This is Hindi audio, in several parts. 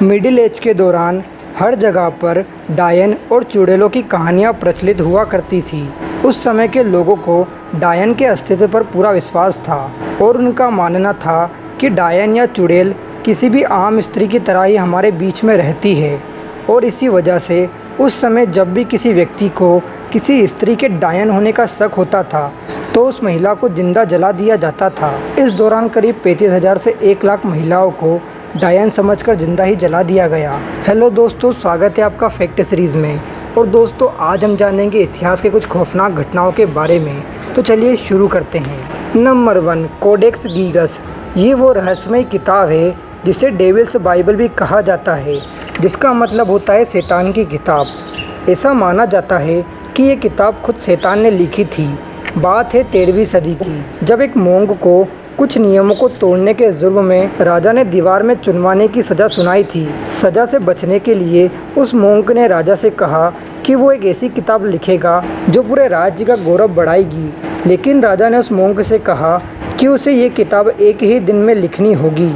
मिडिल एज के दौरान हर जगह पर डायन और चुड़ैलों की कहानियाँ प्रचलित हुआ करती थी। उस समय के लोगों को डायन के अस्तित्व पर पूरा विश्वास था और उनका मानना था कि डायन या चुड़ैल किसी भी आम स्त्री की तरह ही हमारे बीच में रहती है और इसी वजह से उस समय जब भी किसी व्यक्ति को किसी स्त्री के डायन होने का शक होता था तो उस महिला को जिंदा जला दिया जाता था। इस दौरान करीब 35,000 से 1 लाख महिलाओं को डायन समझकर जिंदा ही जला दिया गया। हेलो दोस्तों, स्वागत है आपका फैक्ट सीरीज़ में। और दोस्तों, आज हम जानेंगे इतिहास के कुछ खौफनाक घटनाओं के बारे में। तो चलिए शुरू करते हैं। Number 1, Codex Gigas. ये वो रहस्यमय किताब है जिसे डेविल्स बाइबल भी कहा जाता है, जिसका मतलब होता है शैतान की किताब। ऐसा माना जाता है कि ये किताब खुद शैतान ने लिखी थी। बात है 13वीं सदी की, जब एक मोंग को कुछ नियमों को तोड़ने के जुर्म में राजा ने दीवार में चुनवाने की सज़ा सुनाई थी। सज़ा से बचने के लिए उस मोंग ने राजा से कहा कि वो एक ऐसी किताब लिखेगा जो पूरे राज्य का गौरव बढ़ाएगी। लेकिन राजा ने उस मोंग से कहा कि उसे ये किताब एक ही दिन में लिखनी होगी।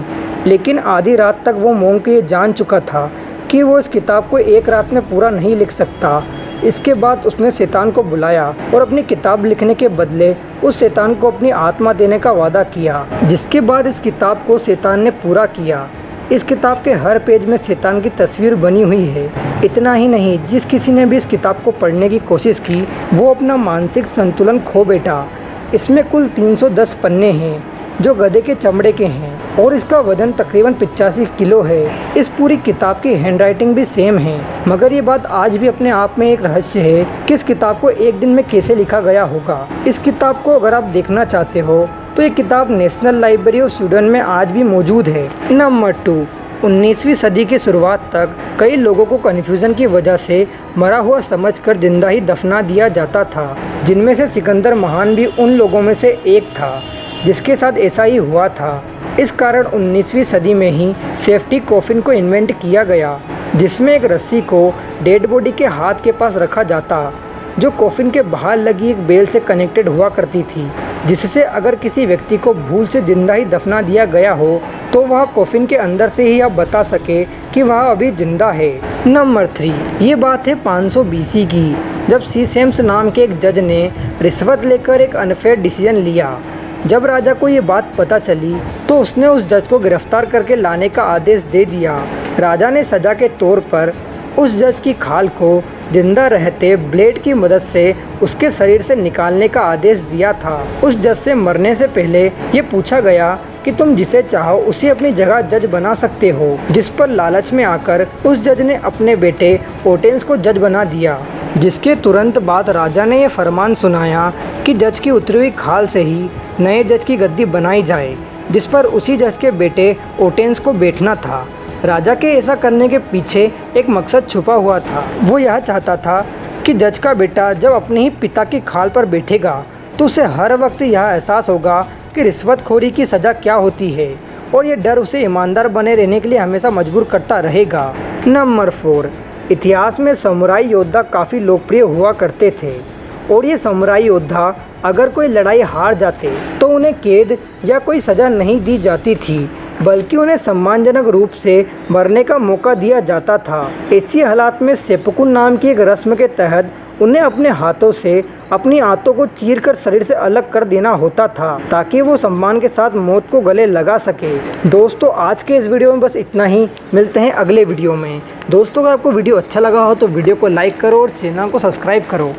लेकिन आधी रात तक वो मोंग ये जान चुका था कि वो इस किताब को एक रात में पूरा नहीं लिख सकता। इसके बाद उसने शैतान को बुलाया और अपनी किताब लिखने के बदले उस शैतान को अपनी आत्मा देने का वादा किया, जिसके बाद इस किताब को शैतान ने पूरा किया। इस किताब के हर पेज में शैतान की तस्वीर बनी हुई है। इतना ही नहीं, जिस किसी ने भी इस किताब को पढ़ने की कोशिश की वो अपना मानसिक संतुलन खो बैठा। इसमें कुल 310 पन्ने हैं जो गधे के चमड़े के हैं और इसका वजन तकरीबन 85 किलो है। इस पूरी किताब की हैंडराइटिंग भी सेम है, मगर ये बात आज भी अपने आप में एक रहस्य है कि इस किताब को एक दिन में कैसे लिखा गया होगा। इस किताब को अगर आप देखना चाहते हो तो ये किताब नेशनल लाइब्रेरी ऑफ स्वीडन में आज भी मौजूद है। नंबर 2, 19वीं सदी की शुरुआत तक कई लोगों को कन्फ्यूज़न की वजह से मरा हुआ समझकर जिंदा ही दफना दिया जाता था, जिनमें से सिकंदर महान भी उन लोगों में से एक था जिसके साथ ऐसा ही हुआ था। इस कारण 19वीं सदी में ही सेफ्टी कॉफिन को इन्वेंट किया गया, जिसमें एक रस्सी को डेड बॉडी के हाथ के पास रखा जाता, जो कॉफिन के बाहर लगी एक बेल से कनेक्टेड हुआ करती थी, जिससे अगर किसी व्यक्ति को भूल से जिंदा ही दफना दिया गया हो तो वह कॉफिन के अंदर से ही आप बता सके कि वह अभी जिंदा है। नंबर 3, ये बात है 500 BC की, जब सीसेम्स नाम के एक जज ने रिश्वत लेकर एक अनफेयर डिसीजन लिया। जब राजा को ये बात पता चली तो उसने उस जज को गिरफ्तार करके लाने का आदेश दे दिया। राजा ने सज़ा के तौर पर उस जज की खाल को जिंदा रहते ब्लेड की मदद से उसके शरीर से निकालने का आदेश दिया था। उस जज से मरने से पहले ये पूछा गया कि तुम जिसे चाहो उसे अपनी जगह जज बना सकते हो, जिस पर लालच में आकर उस जज ने अपने बेटे ओटेंस को जज बना दिया। जिसके तुरंत बाद राजा ने यह फरमान सुनाया कि जज की उतरी हुई खाल से ही नए जज की गद्दी बनाई जाए, जिस पर उसी जज के बेटे ओटेंस को बैठना था। राजा के ऐसा करने के पीछे एक मकसद छुपा हुआ था। वो यह चाहता था कि जज का बेटा जब अपने ही पिता की खाल पर बैठेगा तो उसे हर वक्त यह एहसास होगा कि रिश्वतखोरी की सज़ा क्या होती है और ये डर उसे ईमानदार बने रहने के लिए हमेशा मजबूर करता रहेगा। नंबर 4, इतिहास में समुराई योद्धा काफ़ी लोकप्रिय हुआ करते थे और ये समुराई योद्धा अगर कोई लड़ाई हार जाते तो उन्हें कैद या कोई सज़ा नहीं दी जाती थी, बल्कि उन्हें सम्मानजनक रूप से मरने का मौका दिया जाता था। ऐसी हालात में सेपकुन नाम की एक रस्म के तहत उन्हें अपने हाथों से अपनी आंतों को चीरकर शरीर से अलग कर देना होता था, ताकि वो सम्मान के साथ मौत को गले लगा सके। दोस्तों, आज के इस वीडियो में बस इतना ही। मिलते हैं अगले वीडियो में। दोस्तों, अगर आपको वीडियो अच्छा लगा हो तो वीडियो को लाइक करो और चैनल को सब्सक्राइब करो।